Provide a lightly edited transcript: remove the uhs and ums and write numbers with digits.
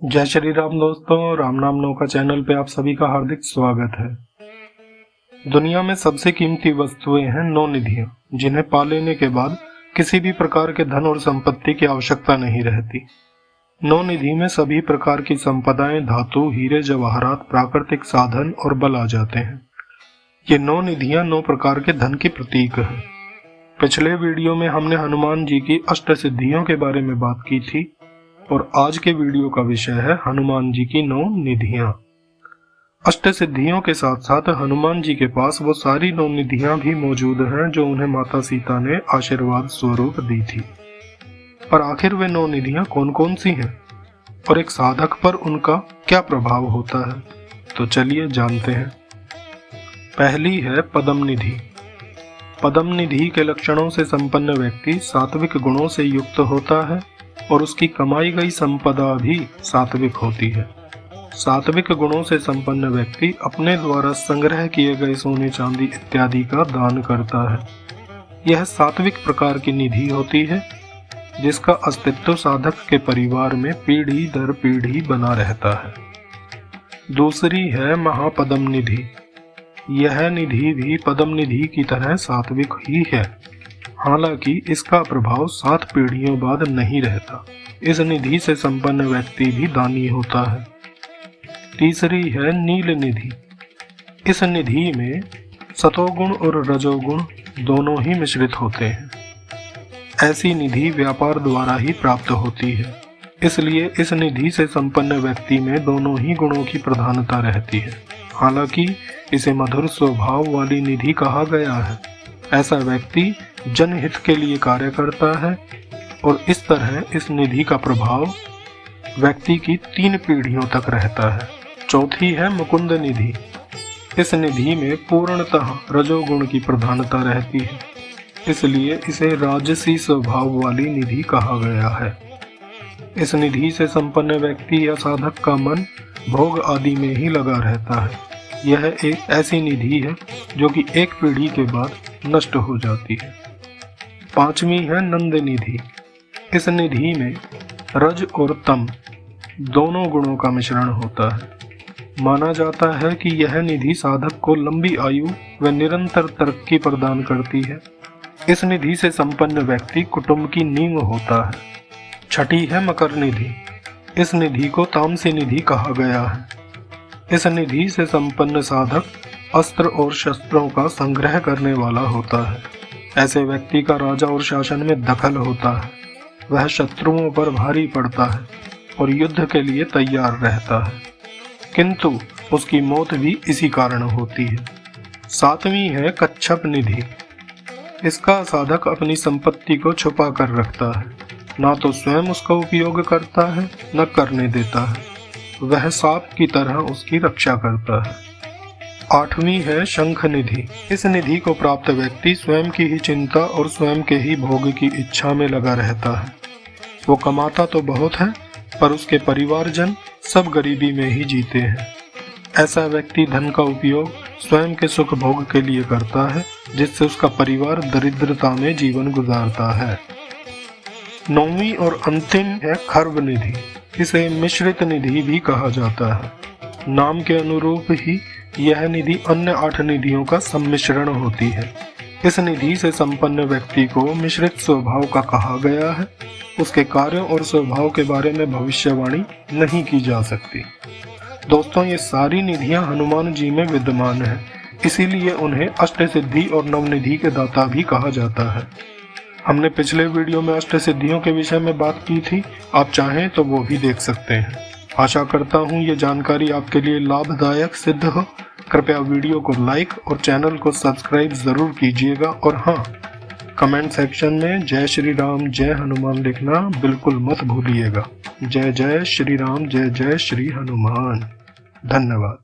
जय श्री राम दोस्तों, राम नाम नौका चैनल पे आप सभी का हार्दिक स्वागत है। दुनिया में सबसे कीमती वस्तुएं हैं 9 निधियां, जिन्हें पा लेने के बाद किसी भी प्रकार के धन और संपत्ति की आवश्यकता नहीं रहती। 9 निधि में सभी प्रकार की संपदाएं, धातु, हीरे जवाहरात, प्राकृतिक साधन और बल आ जाते हैं। ये 9 निधियां 9 प्रकार के धन की प्रतीक है। पिछले वीडियो में हमने हनुमान जी की अष्ट सिद्धियों के बारे में बात की थी और आज के वीडियो का विषय है हनुमान जी की 9 निधियां। अष्ट सिद्धियों के साथ साथ हनुमान जी के पास वो सारी 9 निधियां भी मौजूद हैं जो उन्हें माता सीता ने आशीर्वाद स्वरूप दी थी। पर आखिर वे 9 निधियां कौन कौन सी हैं और एक साधक पर उनका क्या प्रभाव होता है, तो चलिए जानते हैं। पहली है पद्म निधि। पद्म निधि के लक्षणों से संपन्न व्यक्ति सात्विक गुणों से युक्त होता है और उसकी कमाई गई संपदा भी सात्विक होती है। सात्विक गुणों से संपन्न व्यक्ति अपने द्वारा संग्रह किए गए सोने चांदी इत्यादि का दान करता है। यह सात्विक प्रकार की निधि होती है जिसका अस्तित्व साधक के परिवार में पीढ़ी दर पीढ़ी बना रहता है। दूसरी है महापद्म निधि। यह निधि भी पद्म निधि की तरह सात्विक ही है, हालांकि इसका प्रभाव 7 पीढ़ियों बाद नहीं रहता। इस निधि से संपन्न व्यक्ति भी दानी होता है। तीसरी है नील निधि। इस निधि में सतोगुण और रजोगुण दोनों ही मिश्रित होते हैं। ऐसी निधि व्यापार द्वारा ही प्राप्त होती है, इसलिए इस निधि से संपन्न व्यक्ति में दोनों ही गुणों की प्रधानता रहती है। हालांकि इसे मधुर स्वभाव वाली निधि कहा गया है। ऐसा व्यक्ति जनहित के लिए कार्य करता है और इस तरह इस निधि का प्रभाव व्यक्ति की 3 पीढ़ियों तक रहता है। चौथी है मुकुंद निधि। इस निधि में पूर्णतः रजोगुण की प्रधानता रहती है, इसलिए इसे राजसी स्वभाव वाली निधि कहा गया है। इस निधि से संपन्न व्यक्ति या साधक का मन भोग आदि में ही लगा रहता है। यह एक ऐसी निधि है जो कि एक पीढ़ी के बाद नष्ट हो जाती है। पांचवी है नंद निधि। इस निधि में रज और तम दोनों गुणों का मिश्रण होता है। माना जाता है कि यह निधि साधक को लंबी आयु व निरंतर तरक्की प्रदान करती है। इस निधि से संपन्न व्यक्ति कुटुंब की नींव होता है। छठी है मकर निधि। इस निधि को तामसी निधि कहा गया है। इस निधि से संपन्न साधक अस्त्र और शस्त्रों का संग्रह करने वाला होता है। ऐसे व्यक्ति का राजा और शासन में दखल होता है। वह शत्रुओं पर भारी पड़ता है और युद्ध के लिए तैयार रहता है, किंतु उसकी मौत भी इसी कारण होती है। 7वीं है कच्छप निधि। इसका साधक अपनी संपत्ति को छुपा कर रखता है, ना तो स्वयं उसका उपयोग करता है न करने देता है। वह सांप की तरह उसकी रक्षा करता है। 8वीं है शंख निधि। इस निधि को प्राप्त व्यक्ति स्वयं की ही चिंता और स्वयं के ही भोग की इच्छा में लगा रहता है। वो कमाता तो बहुत है, पर उसके परिवारजन सब गरीबी में ही जीते हैं। ऐसा व्यक्ति धन का उपयोग स्वयं के सुख भोग के लिए करता है, जिससे उसका परिवार दरिद्रता में जीवन गुजारता है। 9वीं और अंतिम है खर्व निधि। इसे मिश्रित निधि भी कहा जाता है। नाम के अनुरूप ही यह निधि अन्य 8 निधियों का सम्मिश्रण होती है। इस निधि से संपन्न व्यक्ति को मिश्रित स्वभाव का कहा गया है। उसके कार्यों और स्वभाव के बारे में भविष्यवाणी नहीं की जा सकती। दोस्तों, ये सारी निधियां हनुमान जी में विद्यमान है, इसीलिए उन्हें अष्ट सिद्धि और नवनिधि के दाता भी कहा जाता है। हमने पिछले वीडियो में अष्ट सिद्धियों के विषय में बात की थी, आप चाहें तो वो भी देख सकते हैं। आशा करता हूँ ये जानकारी आपके लिए लाभदायक सिद्ध हो। कृपया वीडियो को लाइक और चैनल को सब्सक्राइब जरूर कीजिएगा और हाँ, कमेंट सेक्शन में जय श्री राम जय हनुमान लिखना बिल्कुल मत भूलिएगा। जय जय श्री राम, जय जय श्री हनुमान। धन्यवाद।